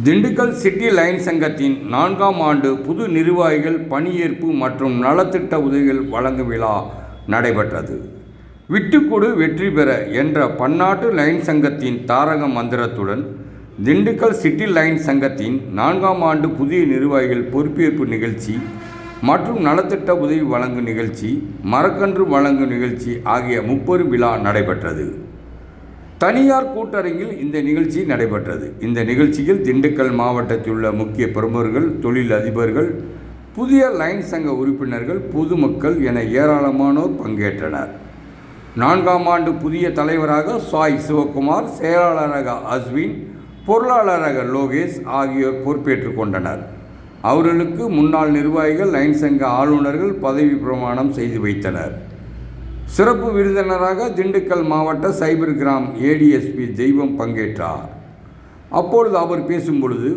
Dindigul city line சங்கத்தின் 4ஆம் ஆண்டு புது நிர்வாகிகள் பணியேற்பு மற்றும் நலத்திட்ட உதவிகள் வழங்கும் விழா நடைபெற்றது. விட்டுக்கொடு வெற்றி பெற என்ற பன்னாட்டு லைன் சங்கத்தின் தாரக மந்திரத்துடன் திண்டுக்கல் சிட்டி லைன் சங்கத்தின் 4ஆம் ஆண்டு புதிய நிர்வாகிகள் பொறுப்பேற்பு நிகழ்ச்சி மற்றும் நலத்திட்ட உதவி வழங்கும் நிகழ்ச்சி, மரக்கன்று வழங்கும் நிகழ்ச்சி ஆகிய முப்பெரும் விழா நடைபெற்றது. தனியார் கூட்டரங்கில் இந்த நிகழ்ச்சி நடைபெற்றது. இந்த நிகழ்ச்சியில் திண்டுக்கல் மாவட்டத்தில் உள்ள முக்கிய பிரமுகர்கள், தொழில் அதிபர்கள், புதிய லைன் சங்க உறுப்பினர்கள், பொதுமக்கள் என ஏராளமானோர் பங்கேற்றனர். 4ஆம் ஆண்டு புதிய தலைவராக சாய் சிவகுமார், செயலாளராக அஸ்வின், பொருளாளராக லோகேஷ் ஆகியோர் பொறுப்பேற்றுக் கொண்டனர். அவர்களுக்கு முன்னாள் நிர்வாகிகள், லைன் சங்க ஆளுநர்கள் பதவி பிரமாணம் செய்து வைத்தனர். சிறப்பு விருந்தினராக திண்டுக்கல் மாவட்ட சைபர் கிராம் ஏடிஎஸ்பி தெய்வம் பங்கேற்றார். அப்பொழுது அவர் பேசும்பொழுது,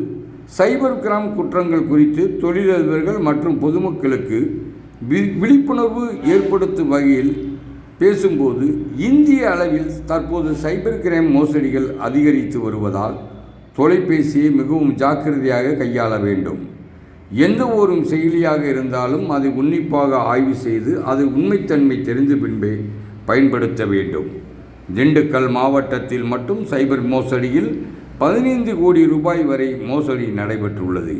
சைபர் கிராம் குற்றங்கள் குறித்து தொழிலதிபர்கள் மற்றும் பொதுமக்களுக்கு விழிப்புணர்வு ஏற்படுத்தும் வகையில் பேசும்போது, இந்திய அளவில் தற்போது சைபர் கிரைம் மோசடிகள் அதிகரித்து வருவதால் தொலைபேசியை மிகவும் ஜாக்கிரதையாக கையாள வேண்டும். எந்த ஒரு செயலியாக இருந்தாலும் அதை உன்னிப்பாக ஆய்வு செய்து அது உண்மைத்தன்மை தெரிந்த பின்பே பயன்படுத்த வேண்டும். திண்டுக்கல் மாவட்டத்தில் மட்டும் சைபர் மோசடியில் 15 கோடி ரூபாய் வரை மோசடி நடைபெற்றுள்ளது.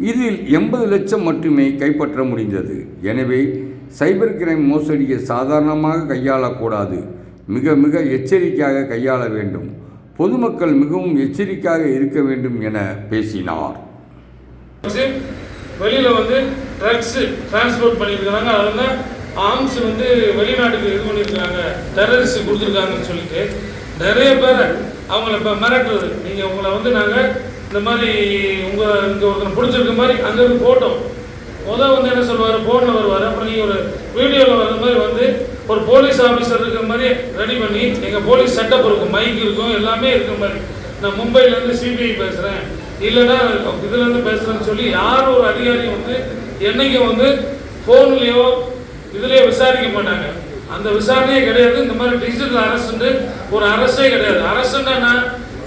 இதில் 80 லட்சம் மட்டுமே கைப்பற்ற முடிந்தது. எனவே சைபர் கிரைம் மோசடியை சாதாரணமாக கையாளக்கூடாது, மிக மிக எச்சரிக்கையாக கையாள வேண்டும். பொதுமக்கள் மிகவும் எச்சரிக்கையாக இருக்க வேண்டும் என பேசினார். வெளியில் ட்ரக்ஸு டிரான்ஸ்போர்ட் பண்ணியிருக்கிறாங்க, அதில் ஆர்ம்ஸ் வெளிநாட்டுக்கு இது பண்ணியிருக்காங்க, டெரரிஸ்ட் கொடுத்துருக்காங்கன்னு சொல்லிட்டு நிறைய பேர் அவங்கள இப்போ மிரட்டுறது. நீங்கள் உங்களை நாங்கள் இந்த மாதிரி உங்கள் இங்கே ஒருத்தனை பிடிச்சிருக்க மாதிரி அங்கேருந்து ஃபோட்டோ என்ன சொல்லுவார், ஃபோனில் வருவார். அப்புறம் நீங்கள் ஒரு வீடியோவில் வர மாதிரி ஒரு போலீஸ் ஆஃபீஸர் இருக்கிற மாதிரி ரெடி பண்ணி, எங்கள் போலீஸ் செட்டப் இருக்கும், மைக் இருக்கும், எல்லாமே இருக்கிற மாதிரி, நான் மும்பையிலேருந்து சிபிஐ பேசுகிறேன், இல்லைன்னா இதுலேருந்து பேசுகிறேன்னு சொல்லி யார் ஒரு அதிகாரியும் என்னைக்கு ஃபோன்லேயோ இதுலேயோ விசாரிக்க மாட்டாங்க. அந்த விசாரணையே கிடையாது. இந்த மாதிரி டிஜிட்டல் அரெஸ்ட்டு ஒரு அரெஸ்டே கிடையாது. அரெஸ்ட்டுன்னா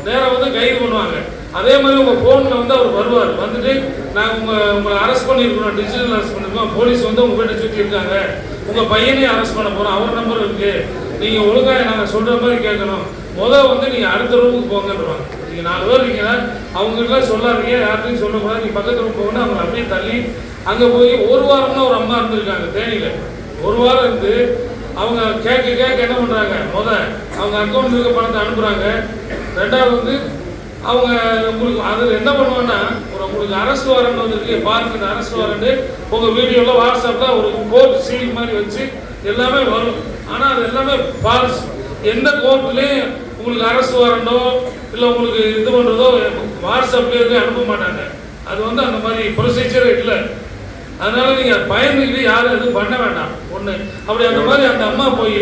நேராக கைது பண்ணுவாங்க. அதே மாதிரி உங்கள் ஃபோனில் அவர் வருவார், வந்துட்டு நாங்கள் உங்களை அரெஸ்ட் பண்ணியிருக்கிறோம், டிஜிட்டல் அரெஸ்ட் பண்ணியிருக்கோம், போலீஸ் உங்கள் வீட்டை சுற்றி இருக்காங்க, உங்கள் பையனையும் அரெஸ்ட் பண்ண போகிறோம், அவர் நம்பர் இருக்குது, நீங்கள் ஒழுங்காக நாங்கள் சொல்கிற மாதிரி கேட்கணும், நீங்கள் அடுத்த ரூமுக்கு போங்கன்றாங்க. நீங்கள் 4 பேர் இருக்கீங்கன்னா அவங்ககிட்டலாம் சொல்லாதீங்க, யார்ட்டையும் சொல்லக்கூடாது, நீங்கள் பக்கத்து ரூம் போகணும். அவங்க அப்படியே தள்ளி அங்கே போய் ஒரு வாரம்னா ஒரு அம்மா இருந்திருக்காங்க தேனியில். ஒரு வாரம் இருந்து அவங்க கேட்க என்ன பண்ணுறாங்க, அவங்க அக்கௌண்ட் இருக்க பணத்தை அனுப்புகிறாங்க. ரெண்டாவது அவங்க உங்களுக்கு அதில் என்ன பண்ணுவாங்கன்னா, உங்களுக்கு அரெஸ்ட் வாரண்ட் வந்துருக்கு, பாருங்க அரெஸ்ட் வாரண்ட் உங்கள் வீடியோவில் வாட்ஸ்அப்பில் ஒரு கோர்ட் சீல் மாதிரி வச்சு எல்லாமே வரும். ஆனால் அது எல்லாமே ஃபால்ஸ். எந்த கோர்ட்லேயும் உங்களுக்கு அரெஸ்ட் வாரண்டோ இல்லை உங்களுக்கு இது பண்ணுறதோ வாட்ஸ்அப்லேயே அனுப்ப மாட்டாங்க. அது அந்த மாதிரி ப்ரொசீஜரே இல்லை. அதனால நீங்கள் பயந்துக்கிட்டு யாரும் எதுவும் பண்ண வேண்டாம். ஒன்று அப்படி அந்த மாதிரி அந்த அம்மா போய்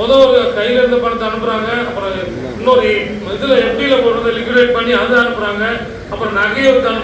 ஒரு கையில் இருந்த பணத்தை அனுப்புகிறாங்க, அப்புறம் இன்னொரு இதில் FDயில் போடுறதை லிக்விடேட் பண்ணி அதை அனுப்புகிறாங்க, அப்புறம் நகையை அனுப்புகிறாங்க.